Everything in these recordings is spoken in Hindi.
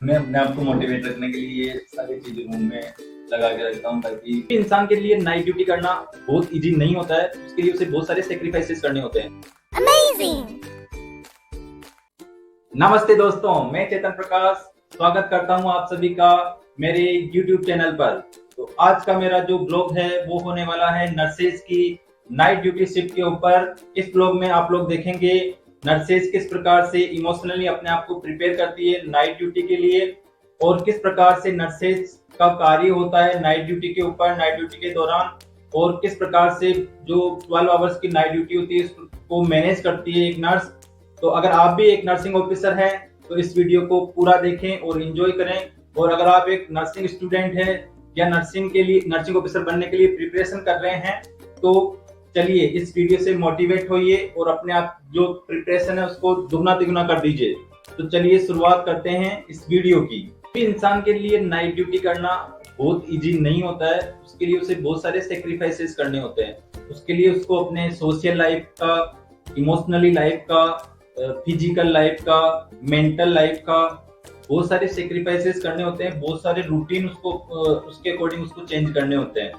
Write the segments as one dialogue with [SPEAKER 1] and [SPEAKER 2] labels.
[SPEAKER 1] मैं अपने आप को मोटिवेट रखने के लिए ये सारी चीजें रूम में लगा के रखता हूँ, ताकि इंसान के लिए नाइट ड्यूटी करना बहुत इजी नहीं होता है। उसके लिए उसे बहुत सारे सेक्रीफाइसेस करने होते हैं।
[SPEAKER 2] Amazing!
[SPEAKER 1] नमस्ते दोस्तों, मैं चेतन प्रकाश स्वागत करता हूँ आप सभी का मेरे YouTube चैनल पर। तो आज का मेरा जो ब्लॉग है वो होने वाला है नर्सेज की नाइट ड्यूटी शिफ्ट के ऊपर। इस ब्लॉग में आप लोग देखेंगे नर्सेज किस प्रकार से इमोशनली अपने आप को प्रिपेयर करती है नाइट ड्यूटी के लिए, और किस प्रकार से नर्सेज का कार्य होता है नाइट ड्यूटी के ऊपर, नाइट ड्यूटी के दौरान, और किस प्रकार से जो 12 आवर्स की नाइट ड्यूटी होती है उसको मैनेज करती है एक नर्स। तो अगर आप भी एक नर्सिंग ऑफिसर हैं तो इस वीडियो को पूरा देखें और एंजॉय करें। और अगर आप एक नर्सिंग स्टूडेंट हैं या नर्सिंग ऑफिसर बनने के लिए प्रिपरेशन कर रहे हैं, तो चलिए इस वीडियो से मोटिवेट होइए और अपने आप जो प्रिपरेशन है उसको दुगना तिगुना कर दीजिए। तो चलिए शुरुआत करते हैं इस वीडियो की। इंसान के लिए नाइट ड्यूटी करना बहुत इजी नहीं होता है। उसके लिए उसे बहुत सारे सेक्रीफाइसेस करने होते हैं। उसके लिए उसको अपने सोशल लाइफ का, इमोशनली लाइफ का, फिजिकल लाइफ का, मेंटल लाइफ का बहुत सारे सेक्रीफाइसेस करने होते हैं। बहुत सारे रूटीन उसको उसके अकॉर्डिंग उसको चेंज करने होते हैं।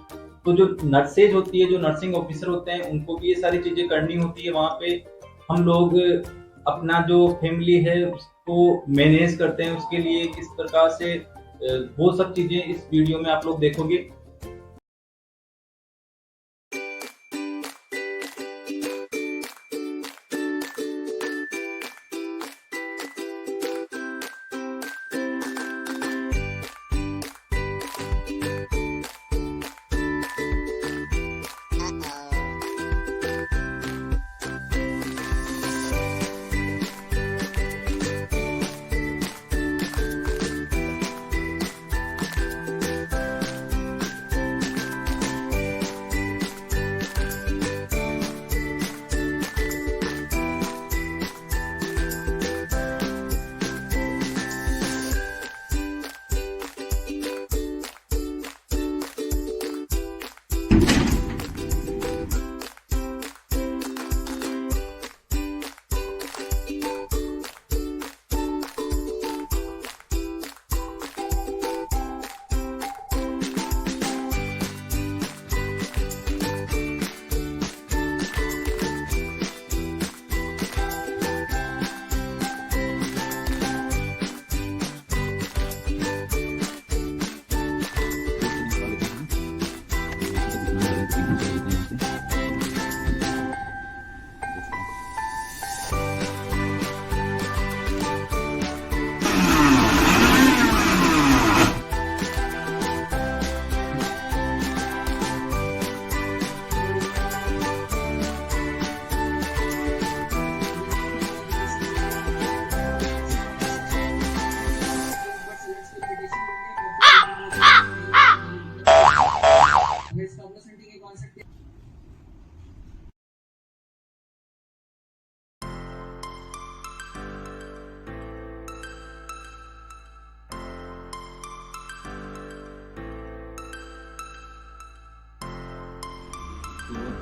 [SPEAKER 1] तो जो नर्सेज होती है, जो नर्सिंग ऑफिसर होते हैं, उनको भी ये सारी चीजें करनी होती है। वहाँ पे हम लोग अपना जो फैमिली है उसको मैनेज करते हैं। उसके लिए किस प्रकार से वो सब चीजें इस वीडियो में आप लोग देखोगे।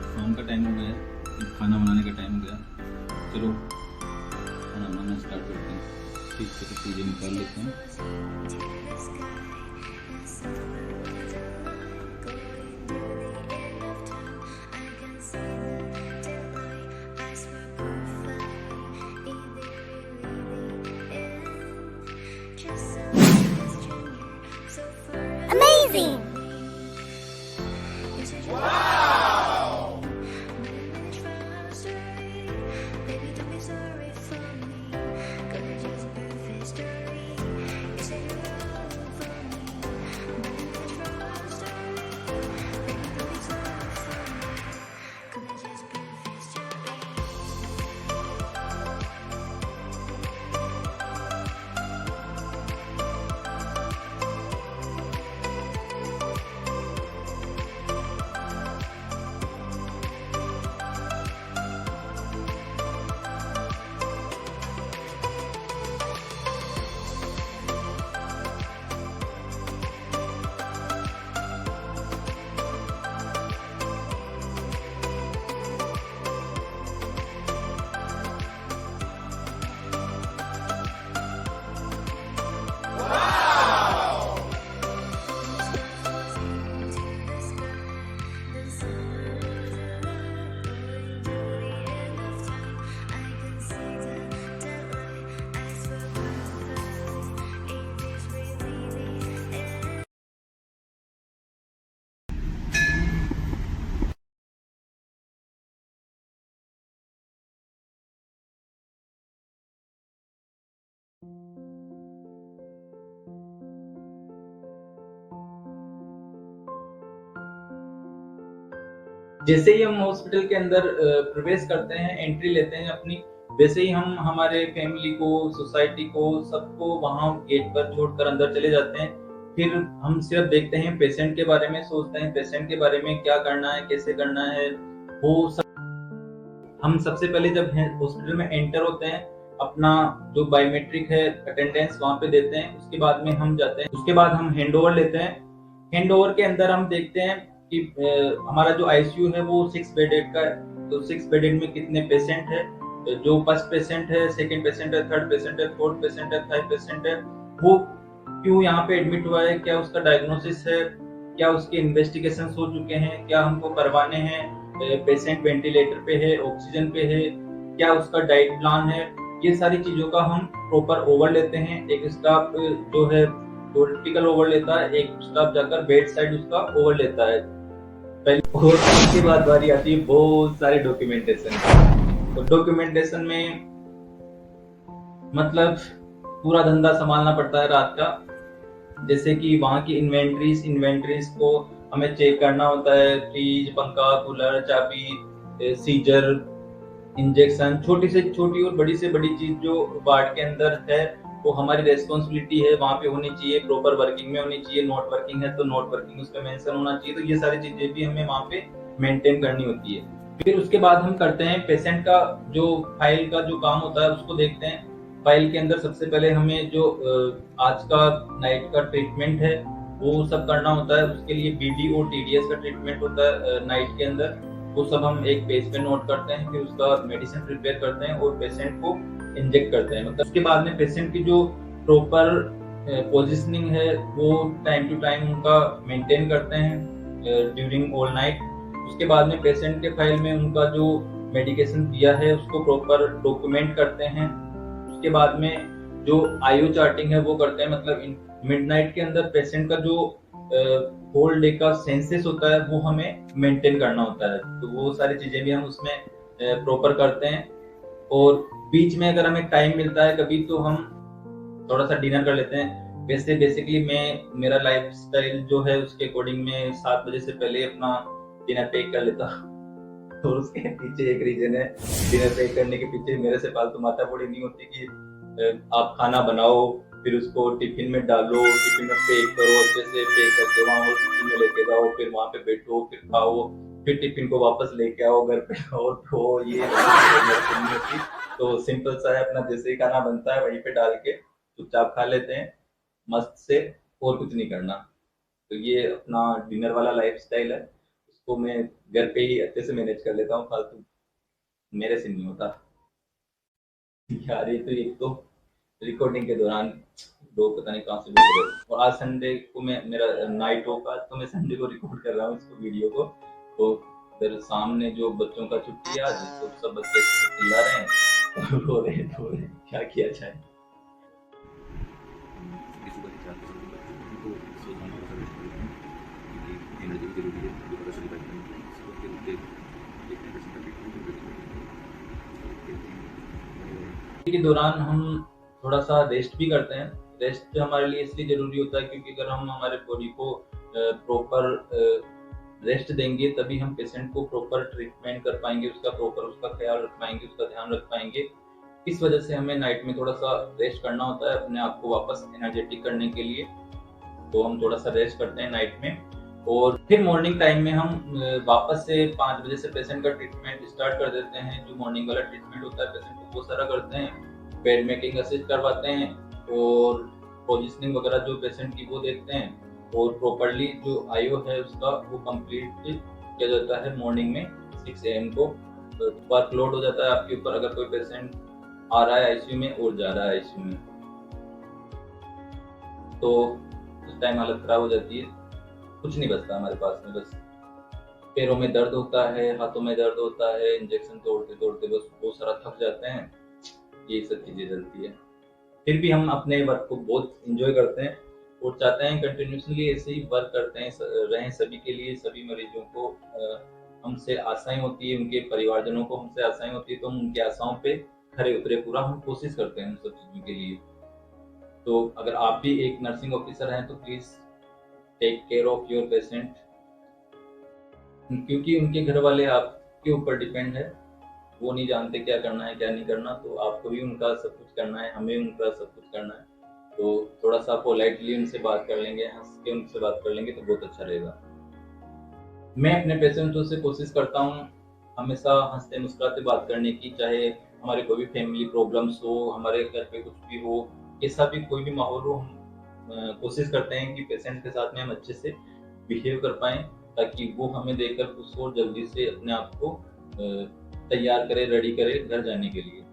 [SPEAKER 1] शाम का टाइम हो गया, खाना बनाने का टाइम हो गया। चलो खाना बनाना स्टार्ट करते हैं। ठीक से कुछ चीज़ें निकाल लेते हैं।
[SPEAKER 2] Amazing!
[SPEAKER 1] जैसे ही हम हॉस्पिटल के अंदर प्रवेश करते हैं, एंट्री लेते हैं अपनी, वैसे ही हम हमारे फैमिली को, सोसाइटी को, सबको वहां गेट पर छोड़कर अंदर चले जाते हैं। फिर हम सिर्फ देखते हैं पेशेंट के बारे में, सोचते हैं पेशेंट के बारे में क्या करना है, कैसे करना है, वो सब। हम सबसे पहले जब हॉस्पिटल में एंटर होते हैं, अपना जो बायोमेट्रिक है अटेंडेंस वहां पे देते हैं। उसके बाद में हम जाते हैं, उसके बाद हम हैंडओवर लेते हैं। हैंडओवर के अंदर हम देखते हैं कि हमारा जो आईसीयू है वो 6 बेडेड का है। तो 6 बेडेड में कितने पेशेंट है, जो फर्स्ट पेशेंट है, सेकंड पेशेंट है, थर्ड पेशेंट है, फोर्थ पेशेंट है, फाइव पेशेंट है, वो क्यों यहाँ पे एडमिट हुआ है, क्या उसका डायग्नोसिस है, क्या उसके इन्वेस्टिगेशन हो चुके हैं, क्या हमको करवाने हैं, पेशेंट वेंटिलेटर पे है, ऑक्सीजन पे है, क्या उसका डाइट प्लान है, ये सारी चीजों का हम प्रॉपर ओवर लेते हैं। एक स्टाफ जो है थ्योरेटिकल ओवर लेता है, एक स्टाफ जाकर बेड साइड उसका ओवर लेता है पहले। और उसके बाद बारी आती है बहुत सारे डॉक्यूमेंटेशन। तो डॉक्यूमेंटेशन में मतलब पूरा धंधा संभालना पड़ता है रात का। जैसे कि वहाँ की इन्वेंट्रीज को हमें चेक करना होता है, फ्रिज, पंखा, कूलर, चाबी, सीजर, इंजेक्शन, छोटी से छोटी और बड़ी से बड़ी चीज जो वार्ड के अंदर है वो हमारी रेस्पॉन्सिबिलिटी है, वहाँ पे होनी चाहिए, प्रॉपर वर्किंग में होनी चाहिए। नॉट वर्किंग है तो नॉट वर्किंग उसका मेंशन होना चाहिए। तो ये सारी चीजें भी हमें वहाँ पे मेंटेन करनी होती है। फिर उसके बाद हम करते हैं पेशेंट का जो फाइल का जो काम होता है उसको देखते हैं। फाइल के अंदर सबसे पहले हमें जो आज का नाइट का ट्रीटमेंट है वो सब करना होता है। उसके लिए बीडी और टीडीएस का ट्रीटमेंट होता है नाइट के अंदर, वो सब हम एक पेज पे नोट करते हैं। फिर उसका मेडिसिन प्रिपेयर करते हैं और पेशेंट को इंजेक्ट करते हैं। मतलब उसके बाद में पेशेंट की जो प्रॉपर पोजिशनिंग है वो टाइम टू टाइम उनका मेंटेन करते हैं ड्यूरिंग ऑल नाइट। उसके बाद में पेशेंट के फाइल में उनका जो मेडिकेशन दिया है उसको प्रॉपर डॉक्यूमेंट करते हैं। उसके बाद में जो आईओ चार्टिंग है वो करते हैं। मतलब मिडनाइट के अंदर पेशेंट का जो होल डे का सेंसेस होता है वो हमें मेंटेन करना होता है। तो वो सारी चीजें भी हम उसमें प्रॉपर करते हैं। और बीच में अगर हमें टाइम मिलता है कभी तो हम थोड़ा सा डिनर कर लेते हैं। वैसे बेसिकली मेरा लाइफ स्टाइल जो है उसके अकॉर्डिंग में 7 बजे से पहले अपना डिनर पैक कर लेता हूँ। और उसके पीछे एक रीजन है, डिनर पैक करने के पीछे मेरे से फालतू माथापड़ी नहीं होती कि आप खाना बनाओ, फिर उसको टिफिन में डालो, टिफिन में पैक करो, अच्छे से पैक करके वहाँ हॉस्पिटल में लेके जाओ, फिर वहाँ पे बैठो, फिर खाओ, फिर टिफिन को वापस लेके आओ घर पे और तो ये नहीं होती। तो सिंपल सा है, अपना जैसे ही खाना बनता है वहीं पे डाल के चुपचाप खा लेते हैं मस्त से, और कुछ नहीं करना। तो ये अपना डिनर वाला लाइफ स्टाइल है, उसको मैं घर पे ही अच्छे से मैनेज कर लेता हूँ, फालतू मेरे से नहीं होता। यार ये तो एक तो रिकॉर्डिंग के दौरान लोग पता नहीं कहाँ से बोल रहे हो। और आज संडे को मैं मेरा नाइट ऑफ, आज तो मैं संडे को रिकॉर्ड कर रहा हूँ इसको, वीडियो को। तो फिर सामने जो बच्चों का छुट्टी है आज, तो सब बच्चे चिल्ला रहे हैं, रो रहे हैं, क्या किया जाए। के दौरान हम थोड़ा सा रेस्ट भी करते हैं। रेस्ट हमारे लिए इसलिए जरूरी होता है क्योंकि अगर हम हमारे बॉडी को प्रॉपर रेस्ट देंगे तभी हम पेशेंट को प्रॉपर ट्रीटमेंट कर पाएंगे, उसका प्रॉपर उसका ख्याल रख पाएंगे, उसका ध्यान रख पाएंगे। इस वजह से हमें नाइट में थोड़ा सा रेस्ट करना होता है अपने आप को वापस एनर्जेटिक करने के लिए। तो हम थोड़ा सा रेस्ट करते हैं नाइट में, और फिर मॉर्निंग टाइम में हम वापस से 5 बजे से पेशेंट का ट्रीटमेंट स्टार्ट कर देते हैं। जो मॉर्निंग वाला ट्रीटमेंट होता है पेशेंट को वो सारा करते हैं, बेड मेकिंग असिस्ट करवाते हैं और पोजिशनिंग वगैरह जो पेशेंट की वो देखते हैं। और प्रॉपरली जो आईओ है उसका वो कंप्लीट किया जाता है मॉर्निंग में 6 AM को। वर्कलोड हो जाता है आपके ऊपर अगर कोई पेशेंट आ रहा है आईसीयू में और जा रहा है आईसीयू में, तो उस टाइम हालत खराब हो जाती है, कुछ नहीं बचता हमारे पास में। बस पैरों में दर्द होता है, हाथों में दर्द होता है, इंजेक्शन तोड़ते तोड़ते बस बहुत सारा थक जाते हैं, ये सब चीजें चलती है। फिर भी हम अपने वर्क को बहुत इंजॉय करते हैं और चाहते हैं कंटिन्यूसली ऐसे ही वर्क करते हैं रहें सभी के लिए। सभी मरीजों को हमसे आशाएं होती है, उनके परिवारजनों को हमसे आशाएं होती है, तो हम उनकी आशाओं पे खरे उतरे, पूरा हम कोशिश करते हैं उन सब चीजों के लिए। तो अगर आप भी एक नर्सिंग ऑफिसर हैं तो please take care of your patient. क्योंकि उनके घर वाले आपके ऊपर डिपेंड है, वो नहीं जानते क्या करना है क्या नहीं करना, तो आपको भी उनका सब कुछ करना है, हमें उनका सब कुछ करना है। तो थोड़ा सा पोलाइटली उनसे बात कर लेंगे, हंस के उनसे बात कर लेंगे तो बहुत अच्छा रहेगा। मैं अपने पेशेंटों से कोशिश करता हूँ हमेशा हंसते मुस्कुराते बात करने की, चाहे हमारे कोई भी फैमिली प्रॉब्लम्स हो, हमारे घर पे कुछ भी हो, कैसा भी कोई भी माहौल हो, हम कोशिश करते हैं कि पेशेंट के साथ में हम अच्छे से बिहेव कर पाएँ, ताकि वो हमें देखकर खुश हो और जल्दी से अपने आप को तैयार करे, रेडी करे घर जाने के लिए।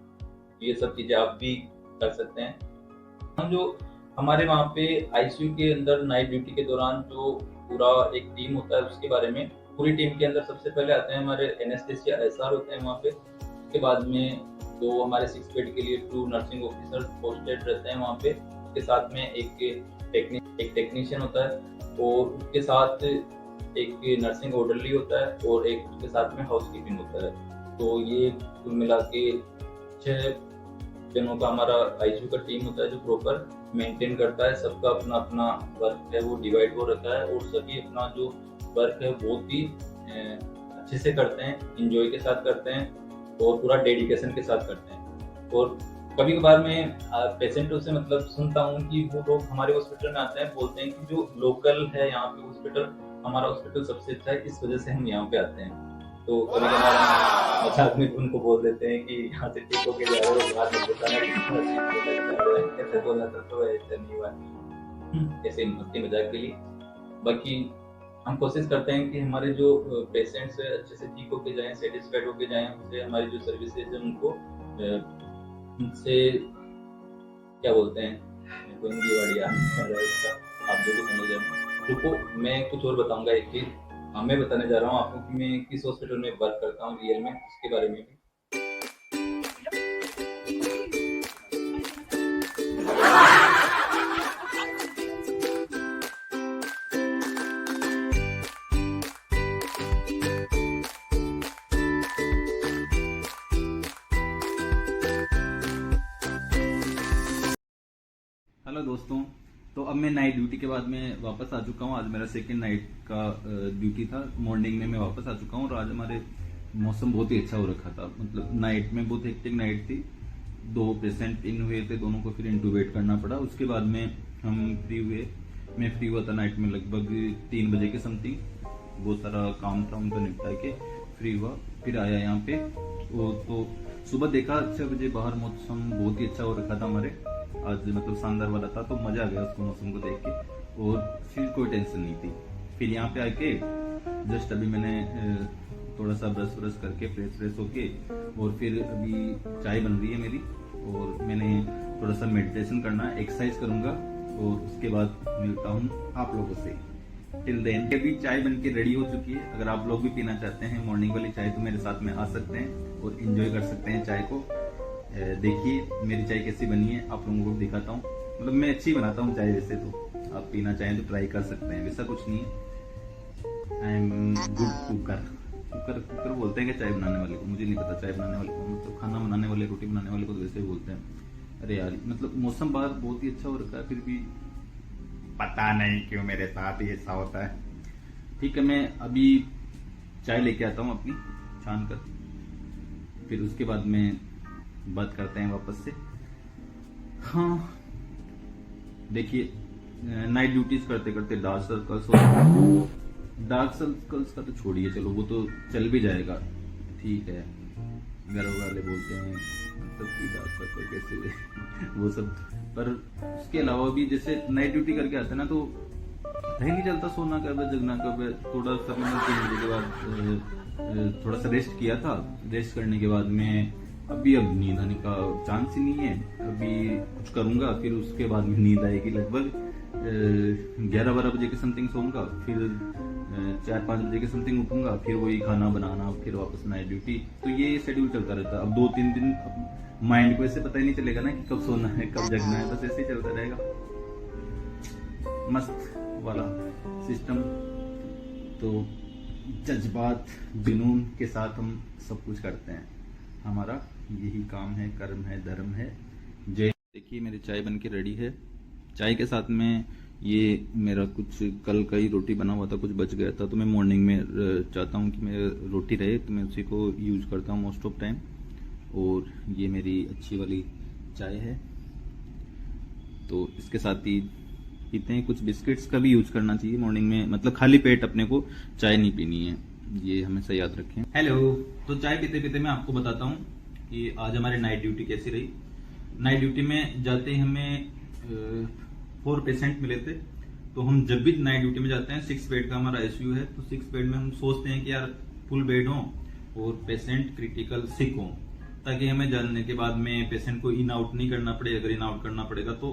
[SPEAKER 1] ये सब चीज़ें आप भी कर सकते हैं। हम जो हमारे वहाँ पे आईसीयू के अंदर नाइट ड्यूटी के दौरान जो पूरा एक टीम होता है, उसके बारे में पूरी टीम के अंदर सबसे पहले आते हैं हमारे एनेस्थेसिया एसआर होते हैं वहाँ पे। उसके बाद में जो हमारे 6 बेड के लिए 2 नर्सिंग ऑफिसर पोस्टेड रहते हैं वहाँ पे। उसके साथ में एक टेक्नीशियन होता है और उसके साथ एक नर्सिंग ऑर्डरली होता है और एक उसके साथ में हाउसकीपिंग होता है। तो ये कुल मिला के 6 जनों का हमारा आईसीयू का टीम होता है जो प्रॉपर मेंटेन करता है। सबका अपना अपना वर्क है वो डिवाइड हो रखा है और सभी अपना जो वर्क है बहुत ही अच्छे से करते हैं, इंजॉय के साथ करते हैं और पूरा डेडिकेशन के साथ करते हैं। और कभी कभार मैं पेशेंटों से मतलब सुनता हूँ कि वो लोग हमारे हॉस्पिटल में आते हैं, बोलते हैं कि जो लोकल है यहाँ पे हॉस्पिटल, हमारा हॉस्पिटल सबसे अच्छा है, इस वजह से हम यहाँ पे आते हैं। तो कभी कभार मजाक में उनको बोल देते हैं कि यहाँ से ठीक होके जा रहे हो, बात मत बताना ऐसे बोलना तो ऐसा नहीं हुआ, ऐसे मस्ती मजाक के लिए। बाकी हम कोशिश करते हैं कि हमारे जो पेशेंट्स है अच्छे से ठीक होके जाएं, सेटिस्फाइड होके जाएं, उनसे हमारी जो सर्विसेज है उनको उनसे क्या बोलते हैं, मेरे को हिंदी वर्ड याद नहीं आ रहा है उसका, आप जो भी समझ जाए। रुको मैं कुछ और बताऊंगा एक चीज, मैं बताने जा रहा हूँ आपको कि मैं किस हॉस्पिटल में वर्क करता हूँ रियल में, उसके बारे में भी।
[SPEAKER 3] हेलो दोस्तों, तो अब मैं नाइट ड्यूटी के बाद में वापस आ चुका हूँ। आज मेरा सेकंड नाइट का ड्यूटी था। मॉर्निंग में मैं वापस आ चुका हूँ और आज हमारे मौसम बहुत ही अच्छा हो रखा था। मतलब नाइट में बहुत हेक्टिक नाइट थी। 2 पेशेंट इन हुए थे, दोनों को फिर इंटूबेट करना पड़ा। उसके बाद में हम फ्री हुए। मैं फ्री हुआ था नाइट में लगभग 3 बजे के समथिंग। बहुत सारा काम था उनका निपटा के फ्री हुआ, फिर आया यहाँ पे। तो सुबह देखा 6 बजे बाहर मौसम बहुत ही अच्छा हो रखा था हमारे आज, मतलब शानदार वाला था। तो मजा आ गया उसको मौसम को देख के और फिर कोई टेंशन नहीं थी। फिर यहाँ पे आके जस्ट अभी मैंने थोड़ा सा ब्रश करके फ्रेश होके और फिर अभी चाय बन रही है मेरी और मैंने थोड़ा सा मेडिटेशन करना, एक्सरसाइज करूंगा और उसके बाद मिलता हूँ आप लोगों से। टिल देन अभी चाय बन के रेडी हो चुकी है। अगर आप लोग भी पीना चाहते हैं मॉर्निंग वाली चाय तो मेरे साथ में आ सकते हैं और इंजॉय कर सकते हैं चाय को। देखिए मेरी चाय कैसी बनी है, आप लोगों को दिखाता हूँ। मतलब मैं अच्छी बनाता हूँ चाय, वैसे तो आप पीना चाहें तो ट्राई कर सकते हैं, वैसा कुछ नहीं है। आई एम गुड कुकर बोलते हैं क्या चाय बनाने वाले को? मुझे नहीं पता चाय बनाने वाले को, मतलब खाना बनाने वाले, रोटी बनाने वाले को तो वैसे ही बोलते हैं। अरे यार, मतलब मौसम बाहर बहुत ही अच्छा हो रखा है, फिर भी पता नहीं क्यों मेरे साथ ही ऐसा होता है। ठीक है, मैं अभी चाय लेके आता हूँ अपनी छान कर, फिर उसके बाद में बात करते हैं वापस से। हाँ देखिए, नाइट ड्यूटीज करते करते डार्क सर्कल्स का तो छोड़िए, चलो वो तो चल भी जाएगा, ठीक है। घर वाले बोलते हैं मतलब कि डार्क सर्कल कैसे वो सब, पर उसके अलावा भी जैसे नाइट ड्यूटी करके आते हैं ना तो पता ही नहीं चलता सोना कब है जगना कब है। थोड़ा सा मैंने 3 बजे के बाद थोड़ा सा रेस्ट किया था। रेस्ट करने के बाद में अब नींद आने का चांस ही नहीं है। अभी कुछ करूंगा, फिर उसके बाद में नींद आएगी। लगभग 11-12 बजे के समथिंग सोऊंगा, फिर 4-5 बजे के समथिंग उठूंगा, फिर वही खाना बनाना, फिर वापस नाइट ड्यूटी। तो ये शेड्यूल चलता रहता है। अब 2-3 दिन माइंड को ऐसे पता ही नहीं चलेगा ना कि कब सोना है कब जगना है, बस ऐसे ही चलता रहेगा। मस्त वाला सिस्टम। तो जज्बात जुनून के साथ हम सब कुछ करते हैं, हमारा यही काम है, कर्म है, धर्म है। जय। देखिए मेरी चाय बन के रेडी है। चाय के साथ में ये मेरा कुछ कल का ही रोटी बना हुआ था, कुछ बच गया था, तो मैं मॉर्निंग में चाहता हूँ कि मेरा रोटी रहे, तो मैं उसी को यूज़ करता हूँ मोस्ट ऑफ टाइम। और ये मेरी अच्छी वाली चाय है, तो इसके साथ ही पीते हैं। कुछ बिस्किट्स का भी यूज करना चाहिए मॉर्निंग में, मतलब खाली पेट अपने को चाय नहीं पीनी है, ये हमेशा याद रखें। हेलो, तो चाय पीते पीते मैं आपको बताता हूँ कि आज हमारी नाइट ड्यूटी कैसी रही। नाइट ड्यूटी में जाते ही हमें 4 पेशेंट मिले थे। तो हम जब भी नाइट ड्यूटी में जाते हैं, 6 बेड का हमारा आईसीयू है, तो 6 बेड में हम सोचते हैं कि यार फुल बेड हो और पेशेंट क्रिटिकल सिक हो, ताकि हमें जाने के बाद में पेशेंट को इन आउट नहीं करना पड़े। अगर इन आउट करना पड़ेगा तो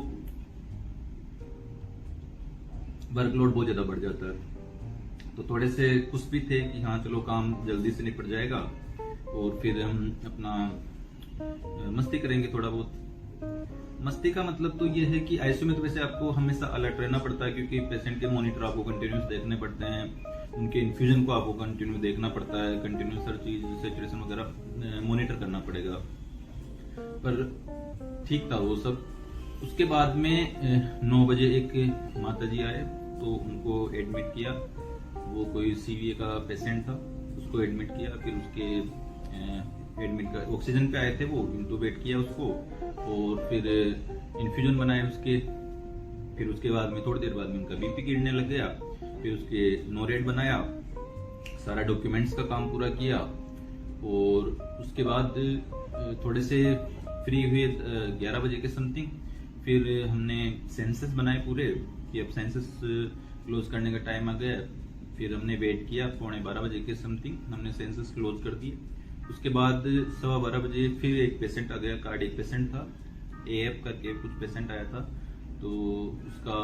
[SPEAKER 3] वर्कलोड बहुत ज्यादा बढ़ जाता है। तो थोड़े से खुश भी थे कि हाँ चलो काम जल्दी से निपट जाएगा और फिर हम अपना मस्ती करेंगे थोड़ा बहुत। मस्ती का मतलब तो ये है कि आईसीयू में तो वैसे आपको हमेशा अलर्ट रहना पड़ता है, क्योंकि पेशेंट के मॉनिटर आपको कंटिन्यूस देखने पड़ते हैं, उनके इन्फ्यूजन को आपको कंटिन्यू देखना पड़ता है, कंटिन्यूस हर चीज सैचुरेशन वगैरह मॉनिटर करना पड़ेगा। पर ठीक था वो सब। उसके बाद में 9 बजे एक माता जी आए, तो उनको एडमिट किया। वो कोई सीवीए का पेशेंट था, उसको एडमिट किया। फिर उसके एडमिट का ऑक्सीजन पे आए थे, वो इंटूबेट किया उसको, और फिर इन्फ्यूजन बनाए उसके। फिर उसके बाद में थोड़ी देर बाद में उनका बीपी गिरने लग गया। फिर उसके नोरेट बनाया, सारा डॉक्यूमेंट्स का काम पूरा किया। और उसके बाद थोड़े से फ्री हुए 11 बजे के समथिंग। फिर हमने सेंसस बनाए पूरे कि अब सेंसस क्लोज करने का टाइम आ गया। फिर हमने वेट किया, 11:15 बजे के समथिंग हमने सेंसस क्लोज कर दिए। उसके बाद 12:15 बजे फिर एक पेशेंट आ गया, कार्डियक पेशेंट था, एएफ करके कुछ पेशेंट आया था। तो उसका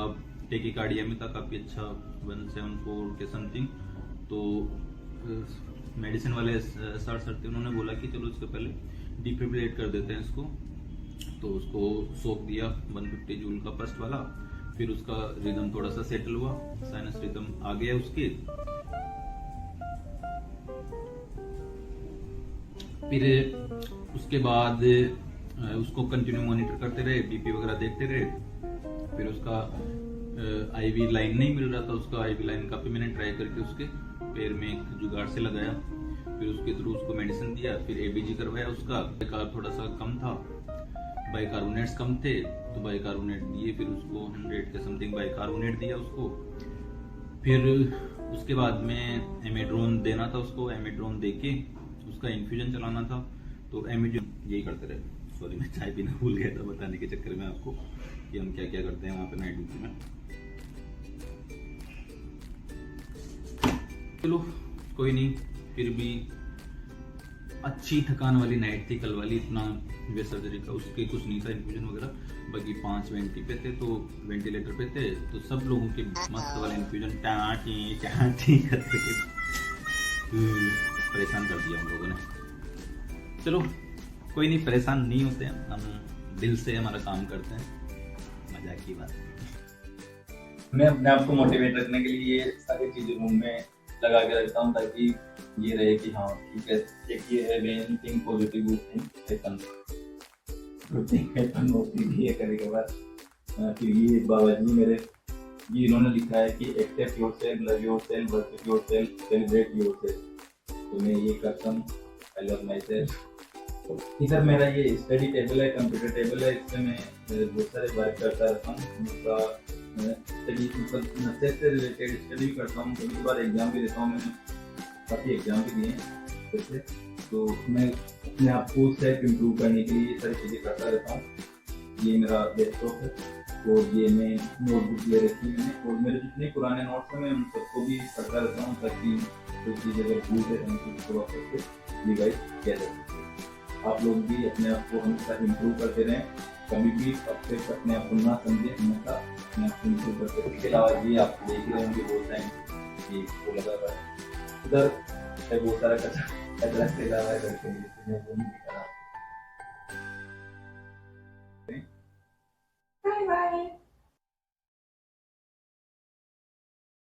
[SPEAKER 3] टेकिकार्डिया में था काफ़ी अच्छा, 174 के समथिंग। तो मेडिसिन वाले सर थे, उन्होंने बोला कि चलो इसको पहले डिफिब्रिलेट कर देते हैं इसको। तो उसको सोक दिया 150 जूल का फर्स्ट वाला। फिर उसका रिदम थोड़ा सा सेटल हुआ, साइनस रिदम आ गया उसके। फिर उसके बाद उसको कंटिन्यू मॉनिटर करते रहे, बीपी वगैरह देखते रहे। फिर उसका आईवी लाइन नहीं मिल रहा था, उसका आईवी लाइन काफी मैंने ट्राई करके उसके पैर में एक जुगाड़ से लगाया। फिर उसके थ्रू उसको मेडिसिन दिया। फिर एबीजी करवाया उसका। बाइकार थोड़ा सा कम था, बाइकार्बोनेट्स कम थे, तो बाइकार्बोनेट दिए। फिर उसको 100 के समथिंग बाइकार्बोनेट दिया उसको। फिर उसके बाद में एमेड्रोन देना था उसको, एमेड्रोन देके उसका इन्फ्यूजन चलाना था। तो एमेड्रोन यही करते रहे। सॉरी, मैं चाय पीना भूल गया था बताने के चक्कर में आपको कि हम क्या क्या करते हैं वहाँ पे नाइट ड्यूटी में। चलो कोई नहीं, फिर भी अच्छी थकान वाली नाइट थी कल वाली। इतना वे सर्जरी का उसके कुछ नहीं था, इन्फ्यूजन वगैरह। बाकी 5 वेंटी पे थे, तो वेंटिलेटर पे थे, तो सब लोगों के मस्त वाले इन्फ्यूजन टाटी करके परेशान कर दिया हम लोगों ने। चलो कोई नहीं, परेशान नहीं होते हैं हम, दिल से हमारा काम करते हैं, मजाक की बात।
[SPEAKER 1] मैं अपने आप को मोटिवेट रखने के लिए ये सारी चीजें रूम में लगा के रखता हूँ, ताकि ये रहे कि हाँ ठीक है। एक ये है when think positive good thing happen, good thing happen होती भी है कभी कभार। फिर ये बाबा जी मेरे, ये इन्होंने लिखा है कि accept yourself, love yourself, worship yourself, celebrate yourself. तो मैं ये करता हूँ, आई लव माई सेल्फ। इधर मेरा ये स्टडी टेबल है, कंप्यूटर टेबल है, इसमें मैं बहुत सारे वर्क करता रहता हूँ। उसका स्टडी नर्सेस से रिलेटेड स्टडी भी करता हूँ, कभी कभार एग्जाम भी देता हूँ। मैंने काफ़ी एग्जाम भी दिए हैं वैसे। तो मैं अपने आप को सेल्फ इम्प्रूव करने के लिए ये सारी चीज़ें करता रहता हूँ। ये मेरा लैपटॉप है और ये मैं नोटबुक ले रखी है मैंने, और मेरे जितने पुराने नोट्स हैं मैं उन सबको भी करता रहता हूँ, ताकि कोई चीज़ अगर भूल रहे हैं तो उसको वापस से रिवाइज किया जा सके। आप लोग भी अपने आप को हमेशा इम्प्रूव करते रहें, कभी भी अपने आप को ना समझें, हमेशा अपने आप को इम्प्रूव करते रहें। इसके अलावा ये आप देख ही रहे होंगे बहुत टाइम ये वो लगा हुआ है, उधर बहुत सारा कचरा से लगा है करके, मैं वो नहीं दिखा रहा।
[SPEAKER 2] Bye bye.